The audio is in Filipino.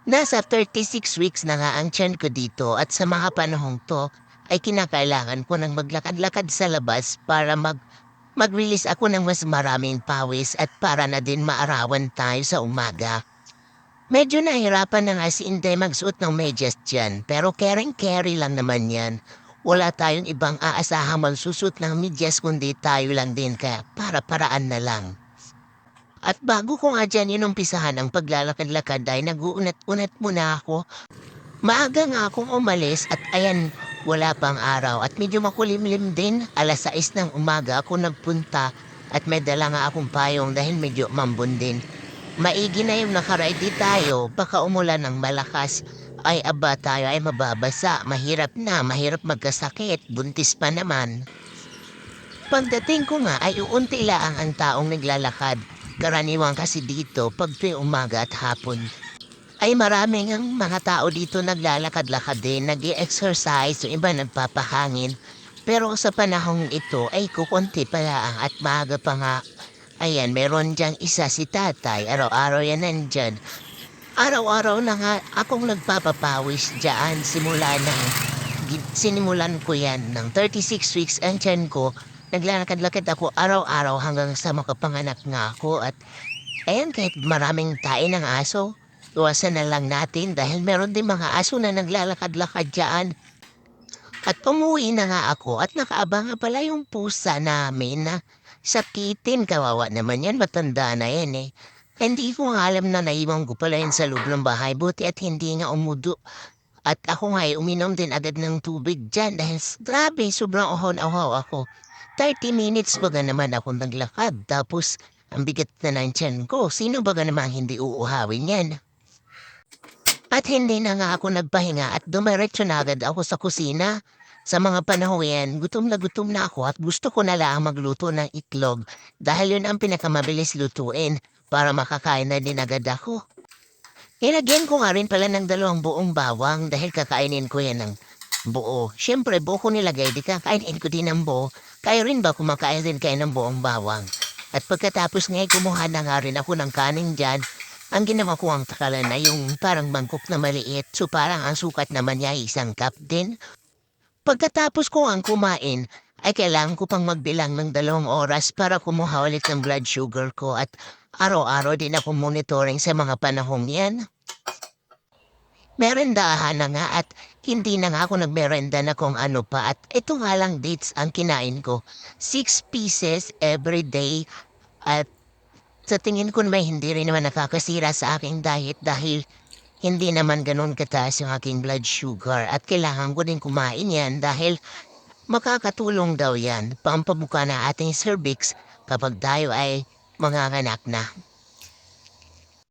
Nasa 36 weeks na nga ang tiyan ko dito at sa mga panahong 'to ay kinakailangan ko ng maglakad-lakad sa labas para mag-release ako ng mas maraming pawis at para na din maarawan tayo sa umaga. Medyo nahirapan na nga si Inday magsuot ng medyas diyan, pero kering-keri lang naman 'yan. Wala tayong ibang aasahang magsusot ng medyas kundi tayo lang din kaya para-paraan na lang. At bago ko nga diyan inumpisahan ang paglalakad-lakad ay nag-uunat-unat muna ako. Maaga nga akong umalis at ayan, wala pang araw at medyo makulimlim din. 6:00 ng umaga ako nagpunta at may dala nga akong payong dahil medyo mambon din. Maigi na yung naka-ready tayo, baka umulan ng malakas. Ay aba tayo ay mababasa, mahirap magkasakit, buntis pa naman. Pagdating ko nga ay uunti lang ang taong naglalakad. Karaniwan kasi dito pag tuwing umaga at hapon. Ay maraming ang mga tao dito naglalakad-lakad din, nag exercise yung iba nagpapahangin. Pero sa panahong ito ay kukonti pa lang at maaga pa nga. Ayan, meron diyang isa si tatay, araw-araw yan nandyan. Araw-araw na nga akong nagpapapawis dyan simula ng sinimulan ko yan ng 36 weeks ang tiyan ko. Naglalakad-lakad ako araw-araw hanggang sa makapanganak nga ako at ayan kahit maraming tain ng aso, iwasan na lang natin dahil meron din mga aso na naglalakad-lakad dyan. At umuwi na nga ako at nakaabang nga pala yung pusa namin na sakitin. Kawawa naman yan, matanda na yan eh. Hindi ko nga alam na naiwan ko pala yan sa loob ng bahay. Buti at hindi nga umudo. At ako nga ay uminom din agad ng tubig dyan dahil grabe, sobrang uhon-uhaw ako. 30 minutes baga naman ako naglakad. Tapos ang bigat na ng tiyan ko. Sino baga naman hindi uuhawin yan? At hindi na nga ako nagpahinga at dumiretso na agad ako sa kusina. Sa mga panahon yan, gutom na ako at gusto ko na lang magluto ng itlog dahil yun ang pinakamabilis lutuin para makakain na din agad ako. Nilagyan ko nga rin pala ng 2 buong bawang dahil kakainin ko yan ng buo. Siyempre, buo ko nilagay, di kakainin ko din ng buo. Kaya rin ba kumakain din kayo ng buong bawang? At pagkatapos nga kumuha na nga rin ako ng kanin dyan, ang ginawa ko ang takalan na yung parang mangkok na maliit. So parang ang sukat naman niya ay 1 cup din. Pagkatapos ko ang kumain, ay kailangan ko pang magbilang ng 2 oras para kumuha ulit ng blood sugar ko at araw-araw din ako monitoring sa mga panahong yan. Merendahan na nga at hindi na nga ako nagmerenda na kung ano pa at ito nga lang dates ang kinain ko. 6 pieces every day at sa tingin ko naman hindi rin naman nakakasira sa aking diet dahil hindi naman gano'n kataas yung aking blood sugar at kailangan ko din kumain yan dahil makakatulong daw yan pampabuka na ating cervix kapag tayo ay manganganak na.